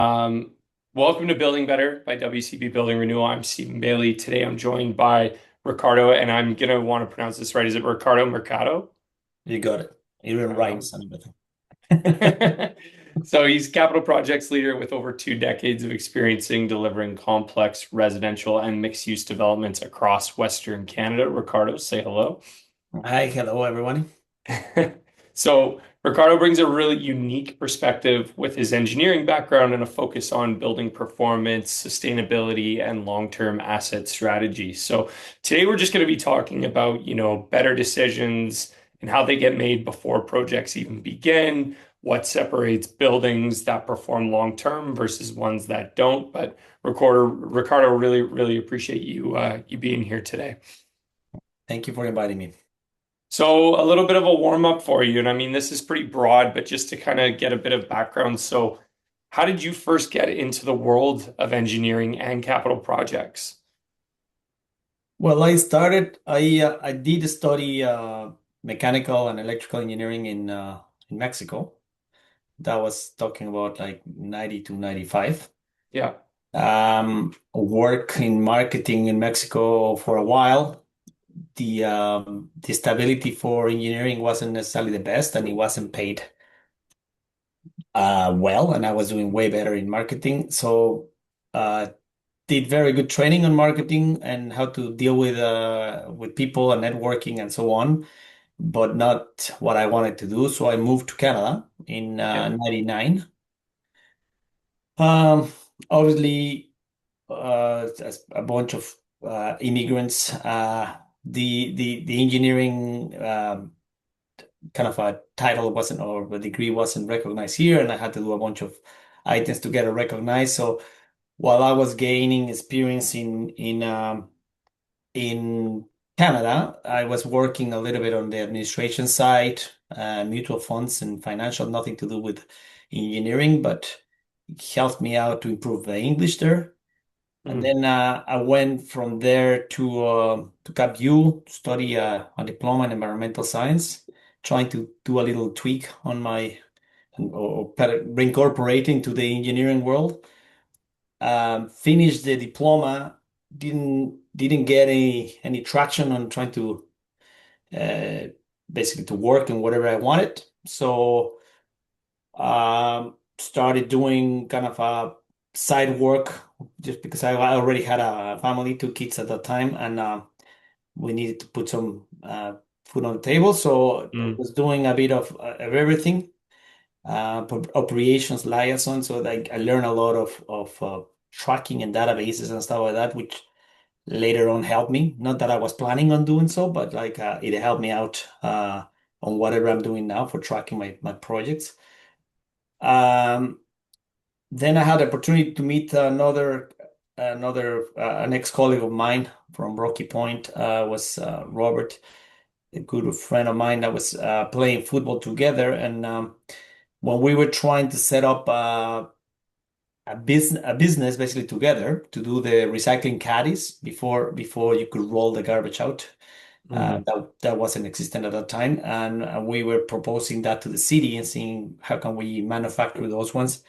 Um, Welcome to Building Better by WCB Building Renewal. I'm Stephen Bailey. Today I'm joined by Ricardo, and I'm gonna want to pronounce this right. Is it Ricardo Mercado? You got it. It even Um, rhymes and everything. so he's capital projects leader with over 2 decades of experience in delivering complex residential and mixed-use developments across Western Canada. Ricardo, say hello. Hi, hello everyone. So Ricardo brings a really unique perspective with his engineering background and a focus on building performance, sustainability, and long-term asset strategy. So today we're just going to be talking about, better decisions and how they get made before projects even begin, what separates buildings that perform long-term versus ones that don't. But Ricardo, really, really appreciate you being here today. Thank you for inviting me. So, a little bit of a warm up for you. And I mean, this is pretty broad, but just to kind of get a bit of background. So, how did you first get into the world of engineering and capital projects? Well, I did study mechanical and electrical engineering in Mexico. That was talking about like 90 to 95. Yeah. Work in marketing in Mexico for a while. The stability for engineering wasn't necessarily the best, and it wasn't paid well, and I was doing way better in marketing. So uh, did very good training on marketing and how to deal with people and networking and so on, but not what I wanted to do. So I moved to Canada in Yeah. 99. Um, Obviously, as a bunch of immigrants, the engineering kind of a title wasn't or a degree wasn't recognized here, and I had to do a bunch of items to get it recognized. So while I was gaining experience in Canada, I was working a little bit on the administration side, mutual funds and financial, nothing to do with engineering, but it helped me out to improve the English there. And Mm. then I went from there to CapU to study a diploma in environmental science, trying to do a little tweak on my or reincorporating to the engineering world. Finished the diploma, didn't get any traction on trying to uh, basically to work in whatever I wanted. So started doing kind of a side work just because I already had a family, 2 kids at that time, and we needed to put some food on the table. So I Mm. was doing a bit of everything, operations liaison. So like I learned a lot of tracking and databases and stuff like that, which later on helped me. Not that I was planning on doing so, but like it helped me out on whatever I'm doing now for tracking my projects. Um, then I had the opportunity to meet an ex-colleague of mine from Rocky Point, was Robert, a good friend of mine that was playing football together. And when we were trying to set up a business basically together to do the recycling caddies before you could roll the garbage out. Mm. That wasn't existent at that time, and we were proposing that to the city and seeing how can we manufacture those ones,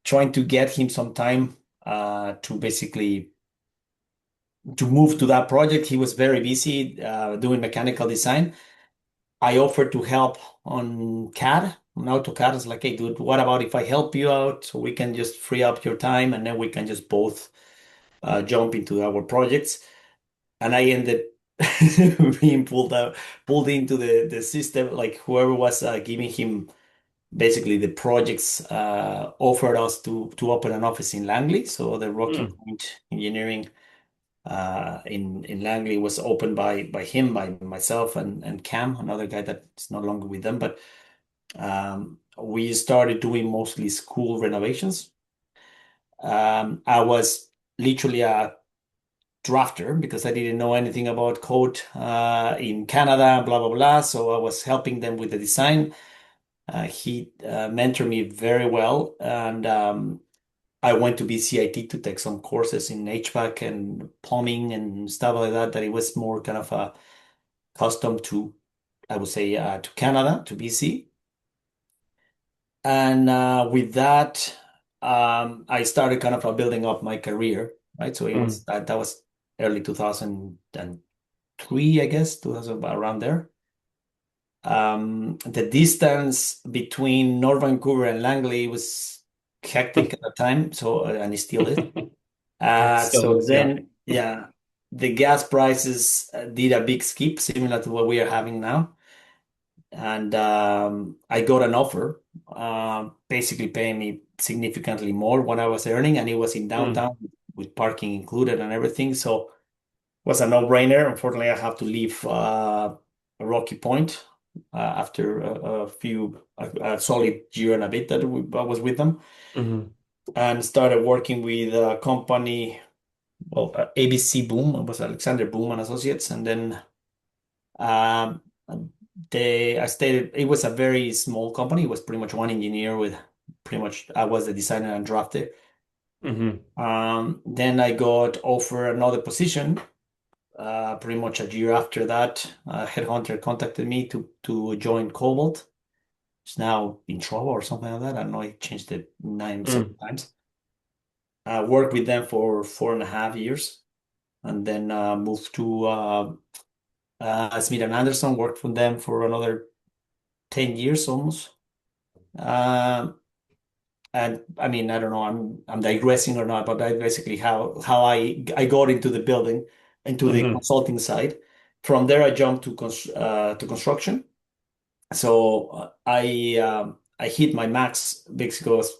trying to get him some time to basically to move to that project. He was very busy doing mechanical design. I offered to help on CAD, on AutoCAD. It's like, hey, dude, what about if I help you out so we can just free up your time and then we can just both jump into our projects. And I ended being pulled into the system. Like whoever was giving him basically the projects offered us to open an office in Langley. So the Rocky Mm. Point Engineering in Langley was opened by him, by myself and Cam, another guy that's no longer with them. But we started doing mostly school renovations. I was literally a drafter because I didn't know anything about code in Canada, blah blah blah. So I was helping them with the design. He mentored me very well, and I went to BCIT to take some courses in HVAC and plumbing and stuff like that. That it was more kind of a custom to, I would say, to Canada, to BC. And with that. I started kind of building up my career, right? So it was Mm, that was early 2003, I guess, 2000 around there. The distance between North Vancouver and Langley was hectic at the time, so and it still is. it still So is, yeah. then, yeah, the gas prices did a big skip, similar to what we are having now. And I got an offer, basically paying me significantly more when I was earning, and it was in Mm, downtown with parking included and everything. So it was a no-brainer. Unfortunately, I have to leave Rocky Point after a solid year and a bit that I was with them, mhm, and started working with a company, well, ABC Boom. It was Alexander Boom and Associates, and then um, I stated it was a very small company. It was pretty much one engineer with pretty much I was the designer and drafter. mhm, Then I got offered another position. Pretty much a year after that, a headhunter contacted me to join Cobalt. It's now in trouble or something like that. I don't know. It changed the name several mm, times. I worked with them for 4.5 years, and then moved to Smith and Anderson. Worked for them for another 10 years almost. Um, and I mean, I don't know, I'm digressing or not, but that's basically how I got into the building, into the mhm, consulting side. From there, I jumped to construction. So I hit my max because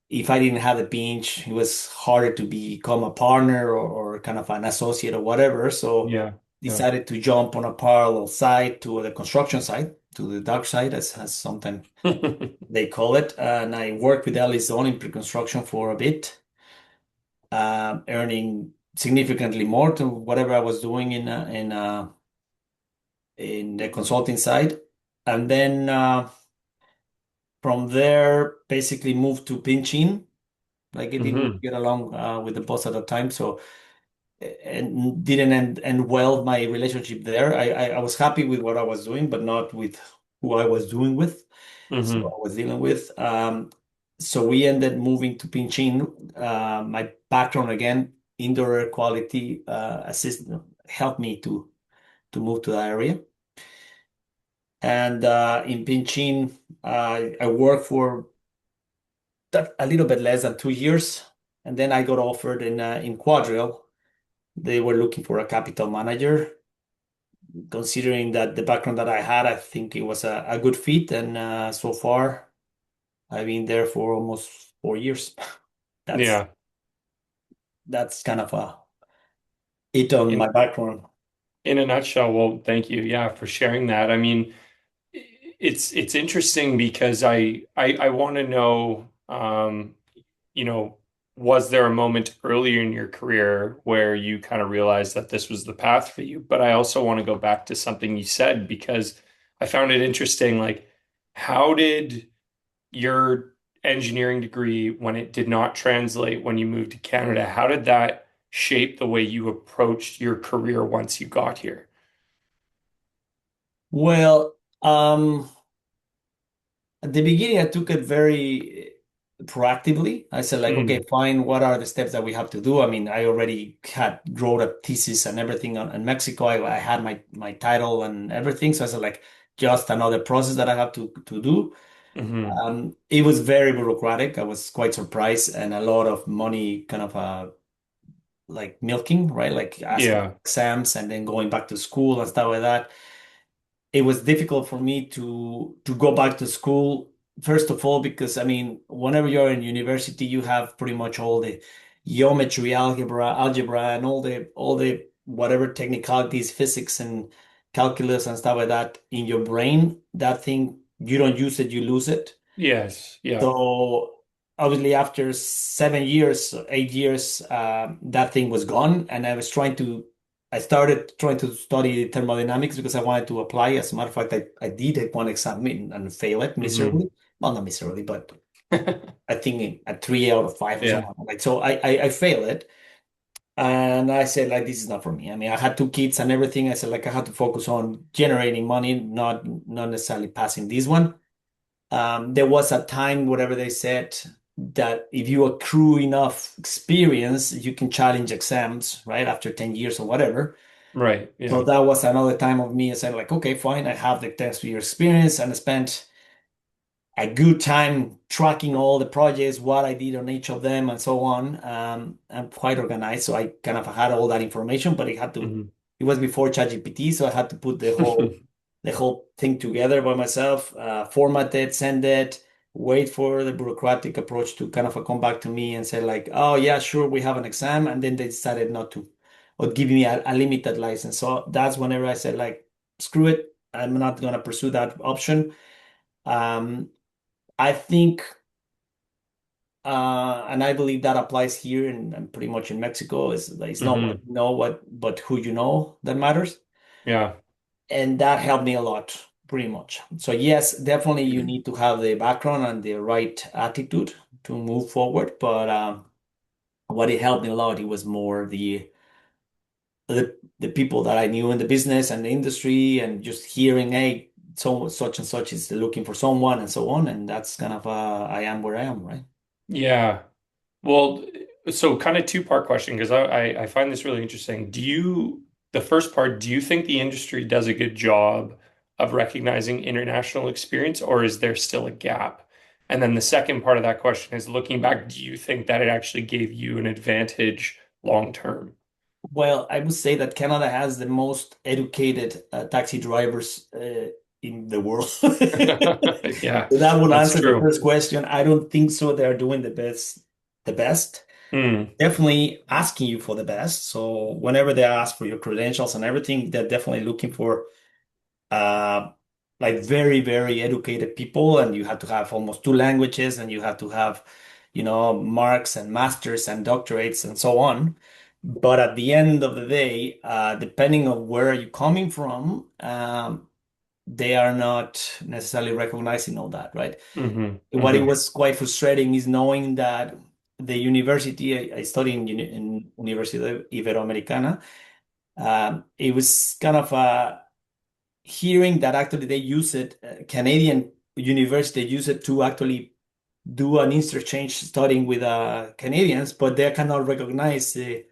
if I didn't have the pinch, it was harder to become a partner or kind of an associate or whatever. So yeah, yeah. decided to jump on a parallel side to the construction side, to the dark side, as something they call it. And I worked with Ellis on in pre-construction for a bit, earning significantly more to whatever I was doing in the consulting side. And then from there, basically moved to pinching. Like it didn't Mhm, get along with the boss at the time, so and didn't end well my relationship there. I was happy with what I was doing, but not with who I was doing with. So mhm, I was dealing with. So we ended moving to Pinchin. My background again, indoor air quality assistant, helped me to move to that area. And in Pinchin, I worked for a little bit less than 2 years, and then I got offered in Quadreal. They were looking for a capital manager. Considering that the background that I had, I think it was a good fit. And so far, I've been there for almost 4 years. That's yeah. that's kind of it on my In background. in a nutshell, well, thank you, yeah, for sharing that. I mean, it's interesting because I want to know, you know, was there a moment earlier in your career where you kind of realized that this was the path for you? But I also want to go back to something you said because I found it interesting. Like, how did your engineering degree, when it did not translate when you moved to Canada, how did that shape the way you approached your career once you got here? Well, at the beginning, I took it very proactively. I said, like, okay, Mm, fine, what are the steps that we have to do? I mean, I already had wrote a thesis and everything in Mexico. I had my title and everything. So I said, like, just another process that I have to do. hmm. It was very bureaucratic. I was quite surprised, and a lot of money kind of like milking, right? Like asking Yeah. exams and then going back to school and stuff like that. It was difficult for me to go back to school, first of all, because I mean, whenever you're in university, you have pretty much all the geometry, algebra, and all the whatever technicalities, physics and calculus and stuff like that in your brain. That thing, you don't use it, you lose it. Yes. Yeah. So obviously, after 7 years, 8 years, that thing was gone, and I started trying to study thermodynamics because I wanted to apply. As a matter of fact, I did take one exam and fail it Hmm. miserably. Well, not miserably, but I think a 3 out of 5 or Yeah. something like. So I failed it, and I said like this is not for me. I mean, I had 2 kids and everything. I said like I had to focus on generating money, not necessarily passing this one. There was a time, whatever they said. that if you accrue enough experience, you can challenge exams, right? After 10 years or whatever. Right. So Yeah. that was another time of me saying like, okay, fine, I have the 10 year experience and I spent a good time tracking all the projects, what I did on each of them, and so on. I'm quite organized, so I kind of had all that information, but Hmm. it was before ChatGPT, so I had to put the whole thing together by myself, format it, send it, wait for the bureaucratic approach to kind of come back to me and say like, oh yeah, sure, we have an exam, and then they decided not to, or give me a limited license. So that's whenever I said like, screw it, I'm not gonna pursue that option. Um, I think, and I believe that applies here and pretty much in Mexico, is that it's not what Hmm. you know, but who you know that matters. Yeah. And that helped me a lot, pretty much. So yes, definitely you need to have the background and the right attitude to move forward. But what it helped me a lot, it was more the people that I knew in the business and the industry, and just hearing, hey, so such and such is looking for someone and so on. And that's kind of I am where I am, right? Yeah. Well, so kind of two-part question because I find this really interesting. The first part, do you think the industry does a good job of recognizing international experience, or is there still a gap? And then the second part of that question is looking back, do you think that it actually gave you an advantage long term? Well, I would say that Canada has the most educated taxi drivers in the world. Yeah, So that would that's answer the true. first question. I don't think so. They're doing the best. Mm, Definitely asking you for the best. So whenever they ask for your credentials and everything, they're definitely looking for uh, like very, very educated people, and you have to have almost two languages, and you have to have, marks and masters and doctorates and so on. But at the end of the day, depending on where you're coming from, they are not necessarily recognizing all that, right? hmm What it hmm was quite frustrating is knowing that the university I studied in Universidad Iberoamericana, it was kind of hearing that actually they use it, Canadian university use it to actually do an interchange studying with Canadians, but they cannot recognize the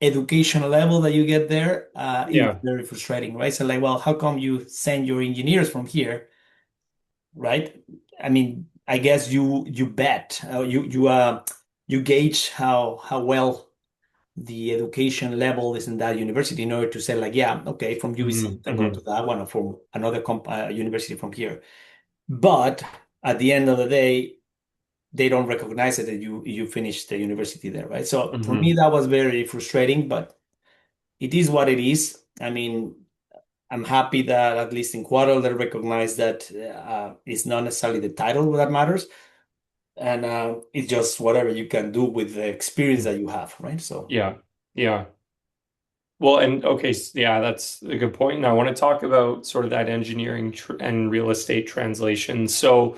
education level that you get there. It was Yeah. very frustrating, right? So like, well, how come you send your engineers from here, right? I mean, I guess you bet, you gauge how well the education level is in that university in order to say like, yeah, okay, from UBC, hmm I go to that one, or from another university from here. But at the end of the day, they don't recognize it that you finished the university there, right? So for me, hmm that was very frustrating, but it is what it is. I mean, I'm happy that at least in Quadreal they recognize that it's not necessarily the title that matters, and it's just whatever you can do with the experience that you have, right? So. Yeah. Yeah. Well, and okay, yeah, that's a good point. And I want to talk about sort of that engineering tr and real estate translation. So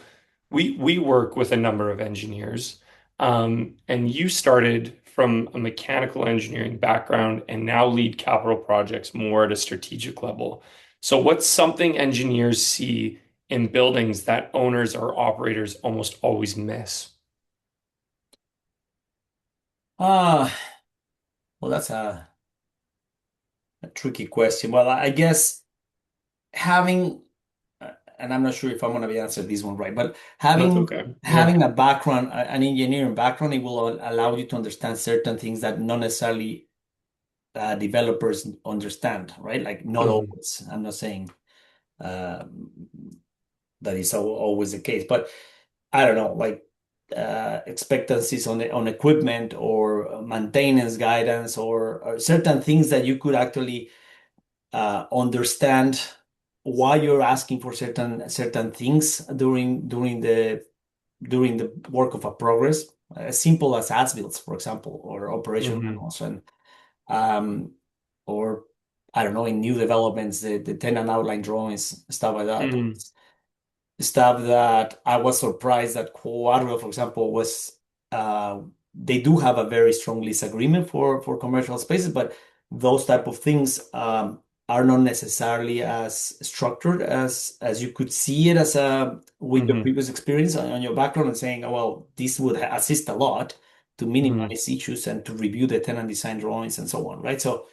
we work with a number of engineers, and you started from a mechanical engineering background and now lead capital projects more at a strategic level. So what's something engineers see in buildings that owners or operators almost always miss? Ah, well, that's a tricky question. Well, I guess having, and I'm not sure if I'm going to be answering this one right, but That's having okay. Yeah. having a background, an engineering background, it will allow you to understand certain things that not necessarily developers understand, right? Like not Hmm. always. I'm not saying uh, that is always the case, but I don't know, like expectancies on equipment, or maintenance guidance, or certain things that you could actually understand why you're asking for certain things during the work of a progress, as simple as as-builts, for example, or operation Hmm. manuals, and um, or I don't know, in new developments, the tenant outline drawings, stuff like that. Hmm. Stuff that I was surprised that Quadro, for example, was they do have a very strong lease agreement for commercial spaces, but those type of things. are not necessarily as structured as you could see it as a with your Hmm. previous experience on your background and saying, oh, well, this would assist a lot to Hmm. minimize issues and to review the tenant design drawings and so on, right? So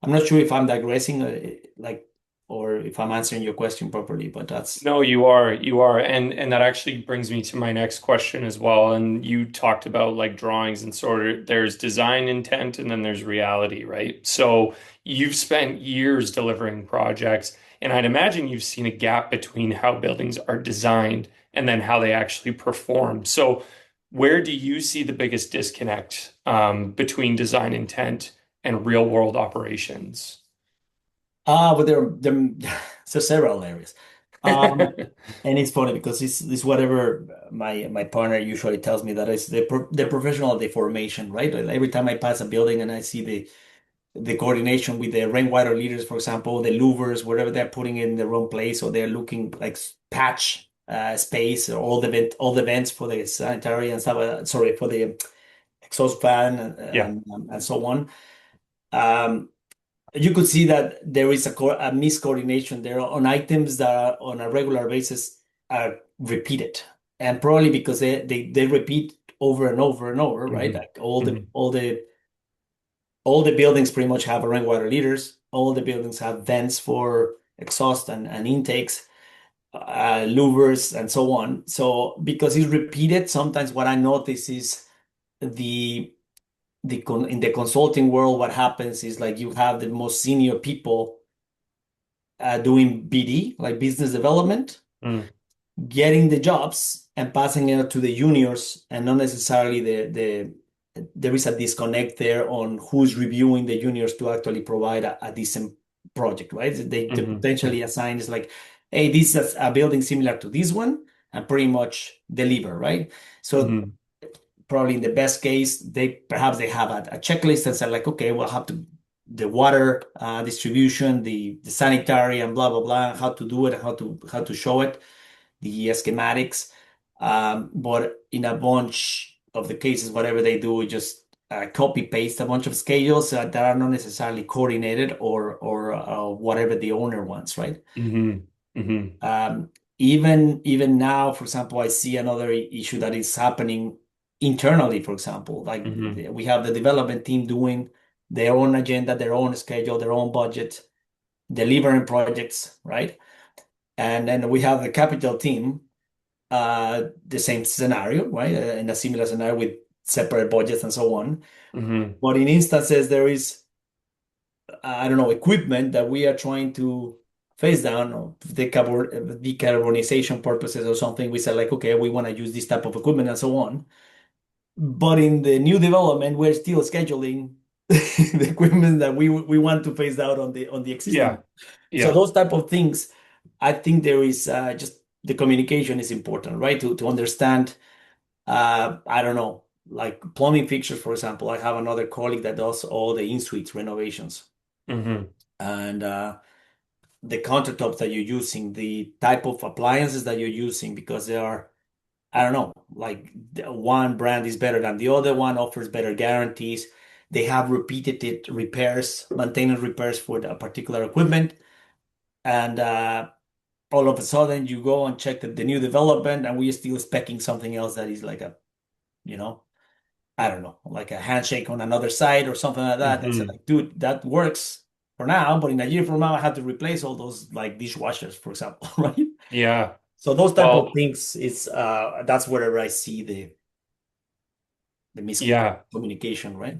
I'm not sure if I'm digressing, like, or if I'm answering your question properly, but that's No, you are, and that actually brings me to my next question as well. And you talked about like drawings and sort of there's design intent and then there's reality, right? So you've spent years delivering projects, and I'd imagine you've seen a gap between how buildings are designed and then how they actually perform. So where do you see the biggest disconnect between design intent and real world operations? but there so several areas. Um, and it's funny because it's whatever my partner usually tells me that is the professional deformation, right? Like, every time I pass a building and I see the coordination with the rainwater leaders, for example, the louvers, wherever they're putting it in the wrong place, or they're looking like patch space, or all the vents for the sanitary and stuff. Sorry, for the exhaust fan Yeah. and so on. Um, you could see that there is a miscoordination there on items that are on a regular basis are repeated, and probably because they repeat over and over and over, right? Hmm. Like Hmm. all the buildings pretty much have rainwater leaders. All the buildings have vents for exhaust and intakes, louvers, and so on. So because it's repeated, sometimes what I notice is the in the consulting world, what happens is like you have the most senior people doing BD, like business development, Hmm. getting the jobs and passing it to the juniors, and not necessarily there is a disconnect there on who's reviewing the juniors to actually provide a decent project, right? They Hmm. potentially assign is like, hey, this is a building similar to this one, and pretty much deliver, right? So Hmm. probably in the best case, perhaps they have a checklist and say like, okay, we'll have to the water distribution, the sanitary, and blah blah blah, how to do it, how to show it, the schematics. But in a bunch of the cases, whatever they do is just copy paste a bunch of schedules that are not necessarily coordinated or whatever the owner wants, right? Hmm. Hmm. Um, even now, for example, I see another issue that is happening internally. For example, like Hmm. we have the development team doing their own agenda, their own schedule, their own budget, delivering projects, right? And then we have the capital team, the same scenario, right? In a similar scenario with separate budgets and so on. Hmm. But in instances, there is, I don't know, equipment that we are trying to face down or decarbonization purposes or something. We say like, okay, we want to use this type of equipment and so on. But in the new development, we're still scheduling the equipment that we want to phase out on the existing. Yeah. So Yeah. those type of things, I think there is just the communication is important, right? To understand, I don't know, like plumbing fixtures, for example. I have another colleague that does all the in-suite renovations, Hmm. and the countertops that you're using, the type of appliances that you're using, because they are, I don't know, like one brand is better than the other one, offers better guarantees. They have repeated repairs, maintenance repairs for the particular equipment. And all of a sudden you go and check the new development and we're still specing something else that is like a, you know, I don't know, like a handshake on another side or something like that. And say Hmm. like, dude, that works for now, but in a year from now, I have to replace all those like dishwashers, for example, right? Yeah. So those type of Well, things is that's where I see the yeah. miscommunication, right?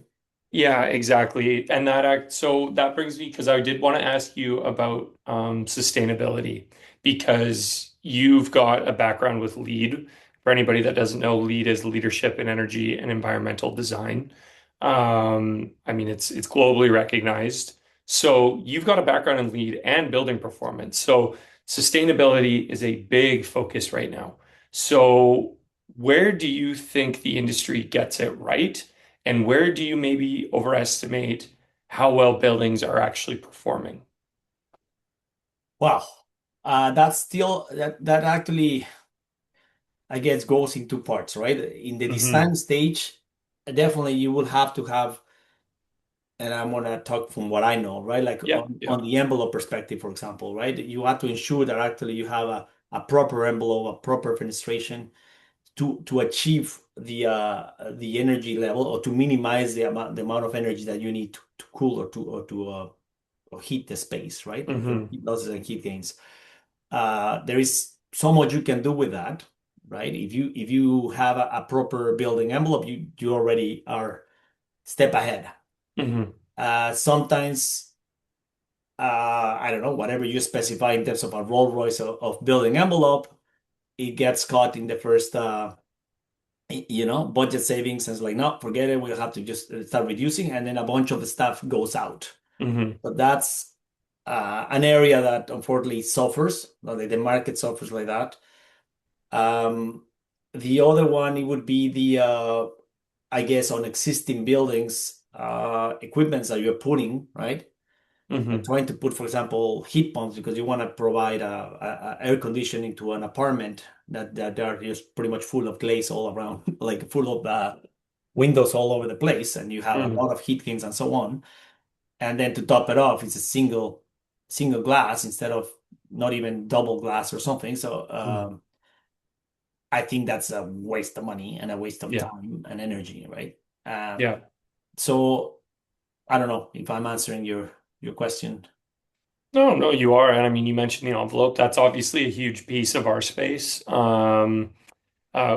Yeah, exactly. And so that brings me because I did want to ask you about sustainability because you've got a background with LEED. For anybody that doesn't know, LEED is leadership in energy and environmental design. I mean, it's globally recognized. So you've got a background in LEED and building performance. So sustainability is a big focus right now. So where do you think the industry gets it right? And where do you maybe overestimate how well buildings are actually performing? Wow. That's still that actually I guess goes in two parts, right? In the Hmm. design stage, definitely you will have to have and I'm gonna talk from what I know, right? Like Yeah, on yeah. the envelope perspective, for example, right? You have to ensure that actually you have a proper envelope, a proper fenestration to achieve the energy level or to minimize the amount of energy that you need to cool or or heat the space, right? For Hmm. heat losses and heat gains. There is so much you can do with that, right? If you have a proper building envelope, you already are step ahead. Hmm. Sometimes I don't know, whatever you specify in terms of a Rolls Royce of building envelope, it gets caught in the first budget savings and it's like, no, forget it. We'll have to just start reducing, and then a bunch of the stuff goes out. Hmm. But that's an area that unfortunately suffers. The market suffers like that. Um, the other one, it would be I guess, on existing buildings, equipments that you're putting, right? Hmm. Trying to put, for example, heat pumps because you want to provide a air conditioning to an apartment that are just pretty much full of glaze all around, like full of windows all over the place, and you have a Hmm. lot of heat gains and so on. And then to top it off, it's a single glass instead of not even double glass or something. So Hmm. I think that's a waste of money and a waste of Yeah, time and energy, right? yeah. So I don't know if I'm answering your question. No, no, you are. And I mean, you mentioned the envelope. That's obviously a huge piece of our space.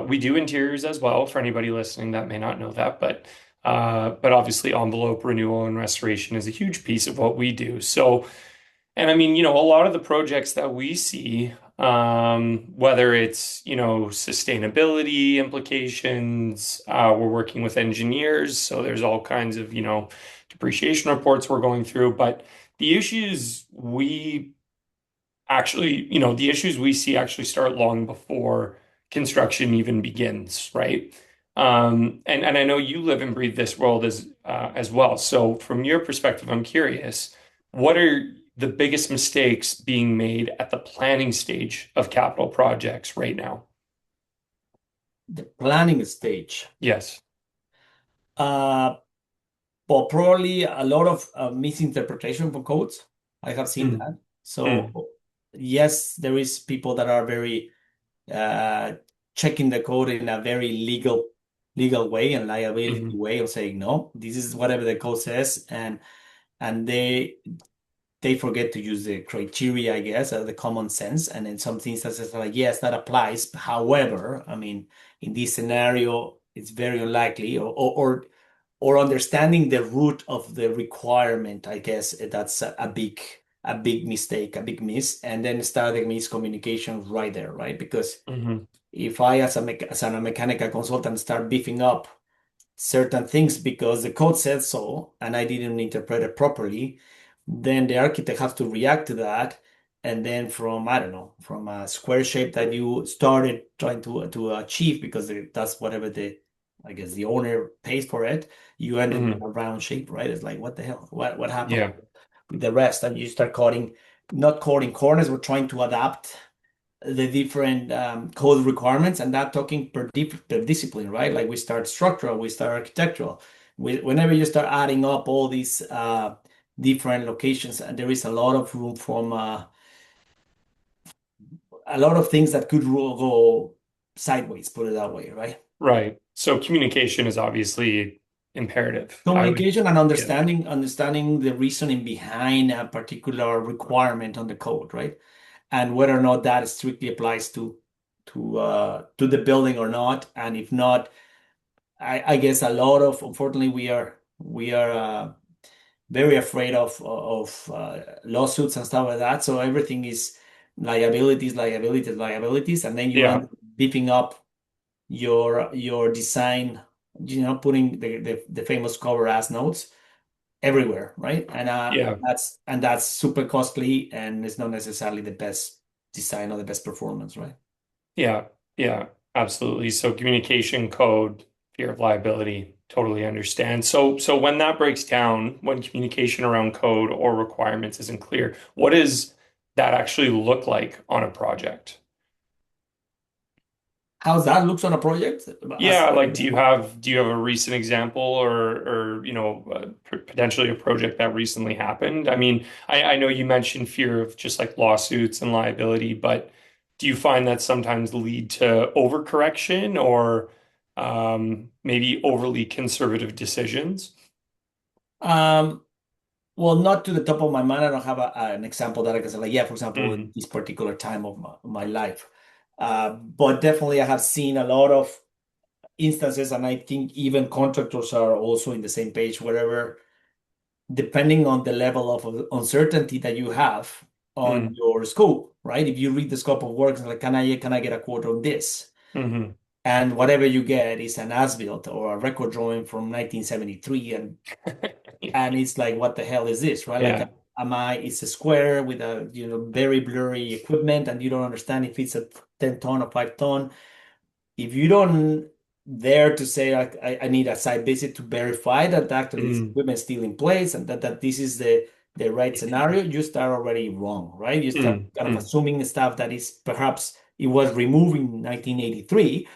We do interiors as well for anybody listening that may not know that, but obviously envelope renewal and restoration is a huge piece of what we do. So, and I mean, a lot of the projects that we see, whether it's, sustainability implications, we're working with engineers, so there's all kinds of, depreciation reports we're going through, but the issues we the issues we see actually start long before construction even begins, right? And I know you live and breathe this world as well. So from your perspective, I'm curious, what are the biggest mistakes being made at the planning stage of capital projects right now? The planning stage. Yes. Uh, but probably a lot of misinterpretation for codes. I have seen Mm, that. mm, So yes, there is people that are very uh, checking the code in a very legal way and liability mhm, way of saying no, this is whatever the code says, and they forget to use the criteria, I guess, the common sense. And in some instances, like, yes, that applies. However, I mean, in this scenario, it's very unlikely, or understanding the root of the requirement, I guess that's a big mistake, a big miss, and then starting miscommunication right there, right? Because mhm, if I, as a mechanical consultant, start beefing up certain things because the code said so and I didn't interpret it properly, then the architect has to react to that. And then from, I don't know, from a square shape that you started trying to achieve because that's whatever I guess the owner pays for it, you ended with mhm. a round shape, right? It's like, what the hell? What happened Yeah, with the rest? And you start not cutting corners, we're trying to adapt the different code requirements and that talking per discipline, right? Like we start structural, we start architectural. Whenever you start adding up all these different locations, and there is a lot of room from a lot of things that could go sideways, put it that way, right? right. So communication is obviously imperative. I would, Communication and yeah. understanding the reasoning behind a particular requirement on the code, right? And whether or not that strictly applies to the building or not. And if not, I guess a lot of, unfortunately, we are very afraid of lawsuits and stuff like that. So everything is liabilities, liabilities, liabilities, and then you end Yeah, up beefing up your design, putting the famous cover as notes everywhere, right? And yeah. that's super costly, and it's not necessarily the best design or the best performance, right? Yeah, yeah, absolutely. So communication code, fear of liability, totally understand. So when that breaks down, when communication around code or requirements isn't clear, what does that actually look like on a project? How's that looks on a project? As Yeah, like do you have a recent example or potentially a project that recently happened? I mean, I know you mentioned fear of just like lawsuits and liability, but do you find that sometimes lead to overcorrection or maybe overly conservative decisions? um, well, not to the top of my mind. I don't have an example that I can say, like, yeah, for example, in Mm, this particular time of my life. But definitely, I have seen a lot of instances, and I think even contractors are also in the same page, wherever, depending on the level of uncertainty that you have on mm, your scope, right? If you read the scope of work, it's like, can I get a quote on this? hmm And whatever you get is an as-built or a record drawing from 1973, and it's like, what the hell is this, right? Like, Yeah. it's a square with a very blurry equipment, and you don't understand if it's a 10 ton or 5 ton. If you don't dare to say, like, I need a site visit to verify that actually this Mm, equipment is still in place and that this is the right scenario, you start already wrong, right? You start mm, kind of mm, assuming stuff that is perhaps it was removed in 1983,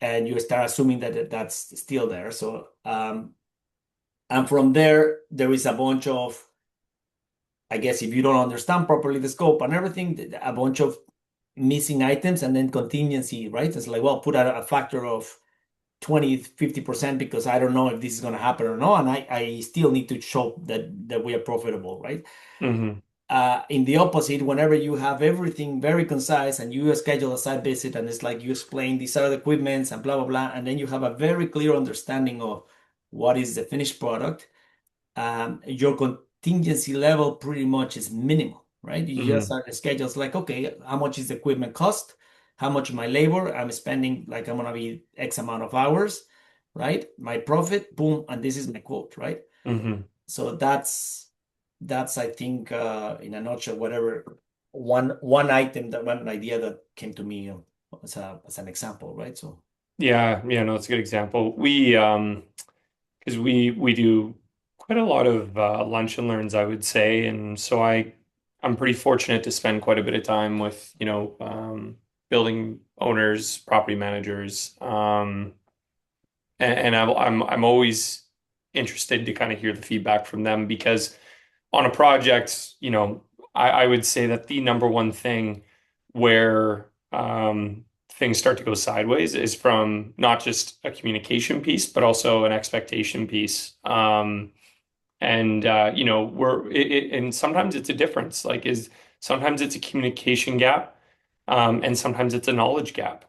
and you start assuming that that's still there. So, and from there, there is a bunch of, I guess, if you don't understand properly the scope and everything, a bunch of missing items and then contingency, right? It's like, well, put a factor of 20, 50% because I don't know if this is going to happen or not. And I still need to show that we are profitable, right? hmm In the opposite, whenever you have everything very concise and you schedule a site visit and it's like you explain these are the equipments and blah, blah, blah, and then you have a very clear understanding of what is the finished product, your contingency level pretty much is minimal, right? You just hmm start the schedules like, okay, how much is the equipment cost? How much my labor? I'm spending, like, I'm gonna be X amount of hours, right? My profit, boom, and this is my quote, right? hmm So that's I think in a nutshell, whatever one item, that one idea that came to me as an example, right? So Yeah, yeah, no, it's a good example. We because we do quite a lot of lunch and learns, I would say, and so I'm pretty fortunate to spend quite a bit of time with, building owners, property managers, and I'm always interested to kind of hear the feedback from them because on a project, I would say that the number one thing where things start to go sideways is from not just a communication piece, but also an expectation piece. And and sometimes it's a difference. Like is sometimes it's a communication gap, and sometimes it's a knowledge gap,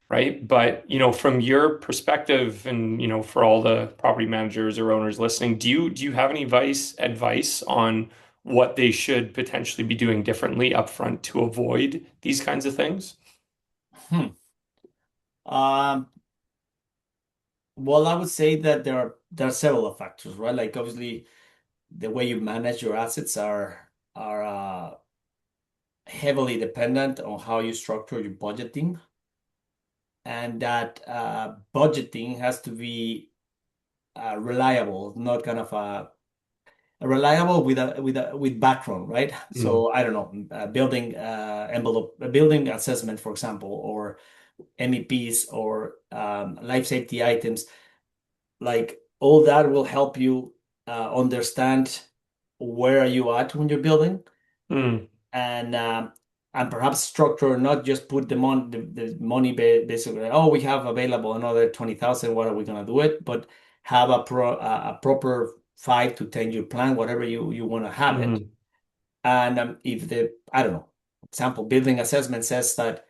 right? But from your perspective, and for all the property managers or owners listening, do you have any advice on what they should potentially be doing differently upfront to avoid these kinds of things? hmm. Um, well, I would say that there are several factors, right? Like, obviously, the way you manage your assets are heavily dependent on how you structure your budgeting, and that budgeting has to be reliable, not kind of reliable with background, right? Mm, So I don't know, building envelope, a building assessment, for example, or MEPs or life safety items, like all that will help you understand where are you at when you're building, mm, and perhaps structure, not just put the money basically, oh, we have available another 20,000, what are we gonna do it, but have a proper 5 to 10 year plan, whatever you want to have it. mm, And if the, I don't know, example, building assessment says that,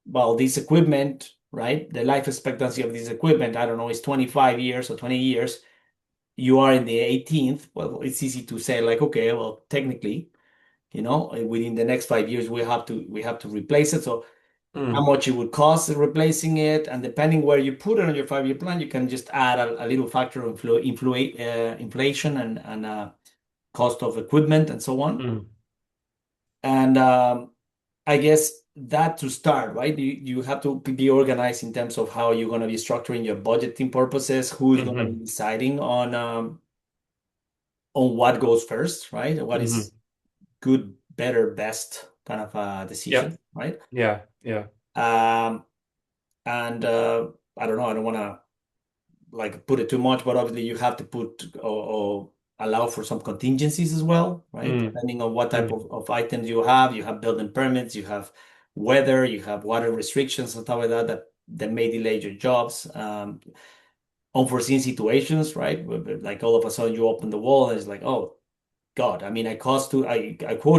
well, this equipment, right, the life expectancy of this equipment, I don't know, is 25 years or 20 years, you are in the 18th, well, it's easy to say, like, okay, well, technically, within the next 5 years, we have to replace it. So how mm, much it would cost replacing it, and depending where you put it on your 5 year plan, you can just add a little factor of inflation and cost of equipment and so on. mm, And I guess that to start, right? You have to be organized in terms of how you're going to be structuring your budgeting purposes, who's going to be mm, deciding on what goes first, right? What mm. is good, better, best kind of a Yep. decision, right? Yeah. Yeah. Um, And I don't know, I don't want to like put it too much, but obviously you have to put or allow for some contingencies as well, right? Mm, Depending on what type mm, of items you have building permits, you have weather, you have water restrictions and stuff like that that may delay your jobs. Unforeseen situations, right? Like all of a sudden you open the wall and it's like, oh God, I mean, I quote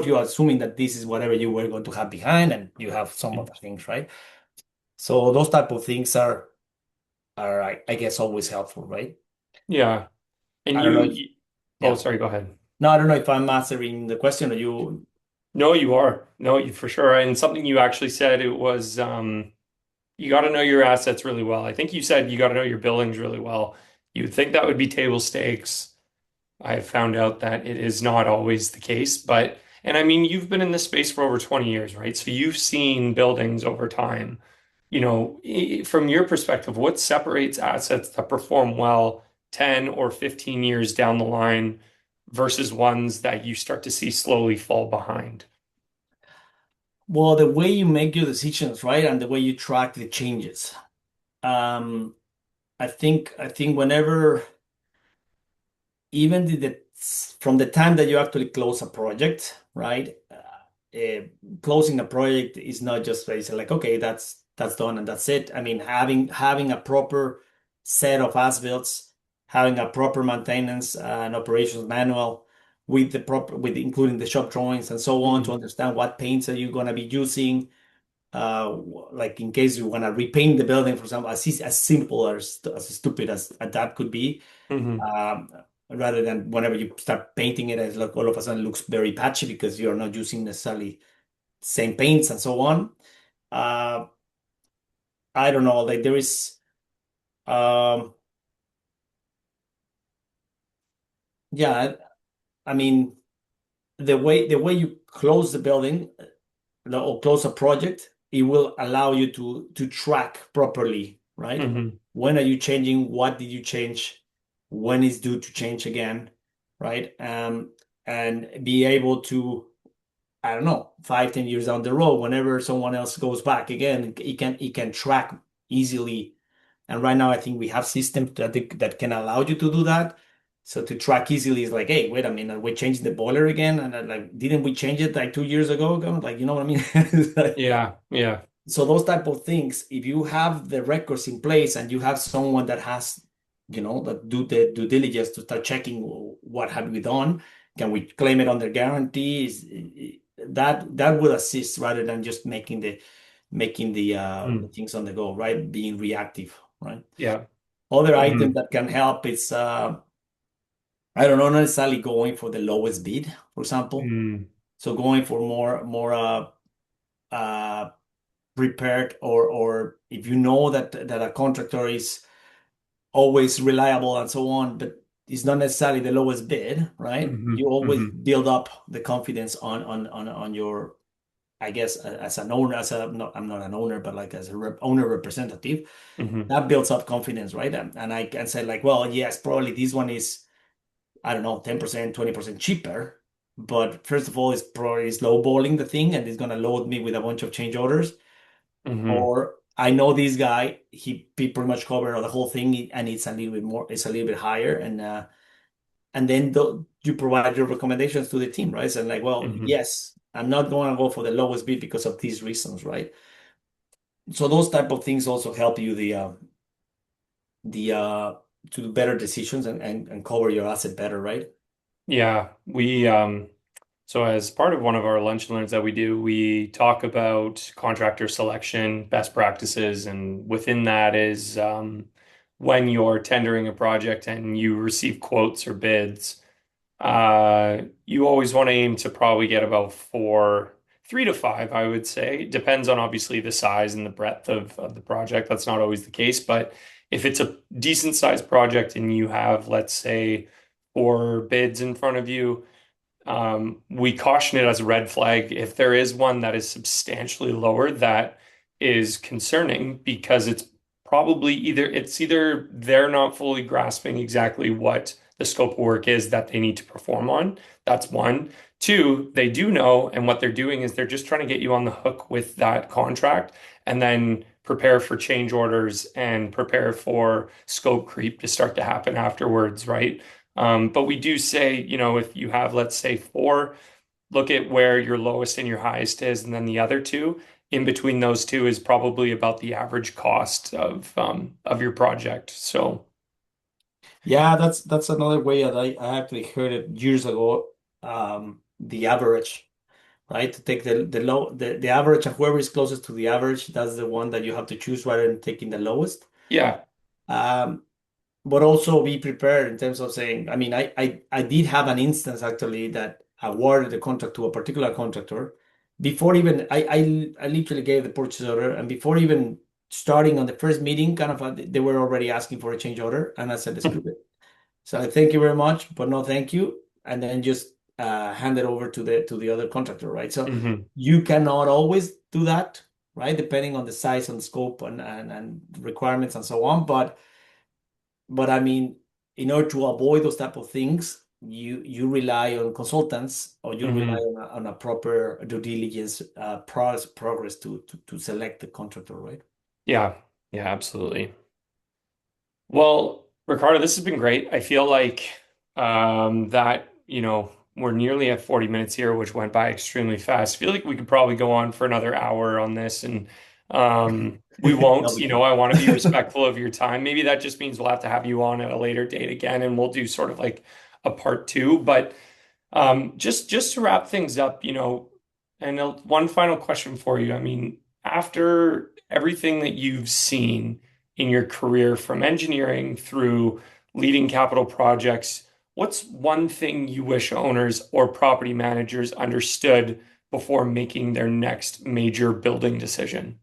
you assuming that this is whatever you were going to have behind and you have some mm. other things, right? So those type of things are I guess always helpful, right? Yeah. And I don't know if, oh, yeah. sorry, go ahead. No, I don't know if I'm answering the question or you. No, you are. No, you for sure. And something you actually said, it was you got to know your assets really well. I think you said you got to know your billings really well. You would think that would be table stakes. I have found out that it is not always the case, but and I mean, you've been in this space for over 20 years, right? So you've seen buildings over time. From your perspective, what separates assets that perform well 10 or 15 years down the line versus ones that you start to see slowly fall behind? Well, the way you make your decisions, right, and the way you track the changes. Um, I think whenever even from the time that you actually close a project, right? Closing a project is not just basically like, okay, that's done and that's it. I mean, having a proper set of as-builts, having a proper maintenance and operations manual with the proper with including the shop drawings and so on to Mhm. understand what paints are you gonna be using. Like in case you want to repaint the building, for example, as simple or as stupid as that could be, Mhm. um, rather than whenever you start painting it, it's like all of a sudden looks very patchy because you're not using necessarily same paints and so on. Uh, I don't know, like there is, um, yeah, I mean, the way you close the building or close a project, it will allow you to track properly, right? Mhm. When are you changing? What did you change? When is due to change again, right? And be able to I don't know, 5, 10 years down the road, whenever someone else goes back again, it can track easily. And right now, I think we have systems that can allow you to do that. So to track easily is like, hey, wait a minute, we changed the boiler again, and like, didn't we change it like 2 years ago? Like, you know what I mean? It's like- Yeah, yeah. so those type of things, if you have the records in place and you have someone that has, that do the due diligence to start checking what have we done, can we claim it under guarantees? That would assist rather than just making the Mm. things on the go, right? Being reactive, right? Yeah. Other items Mhm. that can help is I don't know, not necessarily going for the lowest bid, for example. Mm. So going for more uh prepared, or if you know that a contractor is always reliable and so on, but it's not necessarily the lowest bid, right? You Mhm. always Mhm. build up the confidence on your, I guess, as an owner, I'm not an owner, but like as a owner representative, Mhm. that builds up confidence, right? And I can say like, well, yes, probably this one is, I don't know, 10%, 20% cheaper. But first of all, it's probably lowballing the thing and it's gonna load me with a bunch of change orders. Mhm. Or I know this guy, he pretty much covered the whole thing and it's a little bit higher. And then you provide your recommendations to the team, right? So like, well, Mhm. yes, I'm not going to go for the lowest bid because of these reasons, right? So those type of things also help you the to do better decisions and cover your asset better, right? Yeah, so as part of one of our lunch and learns that we do, we talk about contractor selection, best practices, and within that is when you're tendering a project and you receive quotes or bids, you always want to aim to probably get about 3 to 5, I would say. Depends on obviously the size and the breadth of the project. That's not always the case, but if it's a decent sized project and you have, let's say, 4 bids in front of you, we caution it as a red flag if there is one that is substantially lower that is concerning because it's probably either they're not fully grasping exactly what the scope of work is that they need to perform on. That's one. Two, they do know, and what they're doing is they're just trying to get you on the hook with that contract. And then prepare for change orders and prepare for scope creep to start to happen afterwards, right? But we do say, if you have, let's say, four, look at where your lowest and your highest is, and then the other two. In between those two is probably about the average cost of your project. So Yeah, that's another way that I actually heard it years ago. The average, right? To take the average of whoever is closest to the average, that's the one that you have to choose rather than taking the lowest. yeah. Um, but also be prepared in terms of saying, I mean, I did have an instance actually that awarded the contract to a particular contractor before even I literally gave the purchase order, and before even starting on the first meeting, kind of they were already asking for a change order, and I said, screw it. So I thank you very much, but no thank you, and then just hand it over to the other contractor, right? So Hmm. you cannot always do that, right? Depending on the size and scope and requirements and so on, but I mean, in order to avoid those type of things, you rely on consultants or you rely Hmm. on a proper due diligence progress to select the contractor, right? Yeah. Yeah, absolutely. Well, Ricardo, this has been great. I feel like that, we're nearly at 40 minutes here, which went by extremely fast. I feel like we could probably go on for another hour on this, and we No won't. big deal. I want to be respectful of your time. Maybe that just means we'll have to have you on at a later date again, and we'll do sort of like a part two. But just to wrap things up, and one final question for you. I mean, after everything that you've seen in your career from engineering through leading capital projects, what's one thing you wish owners or property managers understood before making their next major building decision?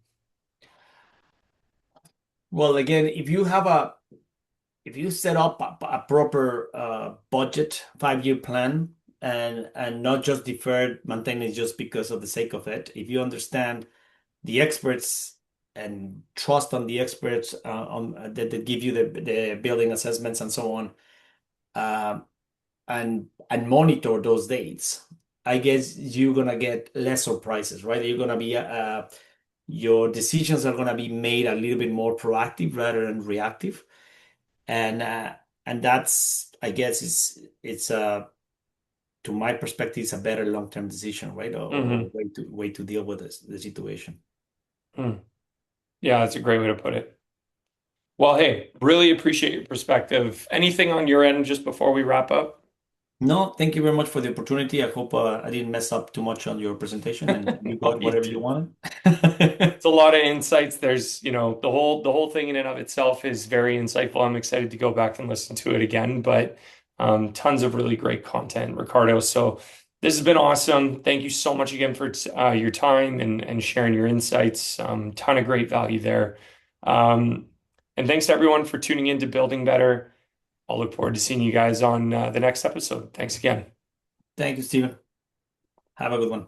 Well, again, if you set up a proper budget, 5-year plan, and not just deferred maintenance just because of the sake of it, if you understand the experts and trust on the experts that give you the building assessments and so on, uh, and monitor those dates, I guess you're gonna get less surprises, right? You're gonna be your decisions are gonna be made a little bit more proactive rather than reactive, and uh, and that's I guess it's to my perspective, it's a better long-term decision, right? Or Hmm. way to deal with the situation. Yeah, that's a great way to put it. Well, hey, really appreciate your perspective. Anything on your end just before we wrap up? No, thank you very much for the opportunity. I hope I didn't mess up too much on your presentation and you No, got you whatever you did. wanted. It's a lot of insights. There's, the whole thing in and of itself is very insightful. I'm excited to go back and listen to it again, but tons of really great content, Ricardo. So this has been awesome. Thank you so much again for your time and sharing your insights. Ton of great value there. Um, and thanks to everyone for tuning in to Building Better. I'll look forward to seeing you guys on the next episode. Thanks again. Thank you, Steven. Have a good one.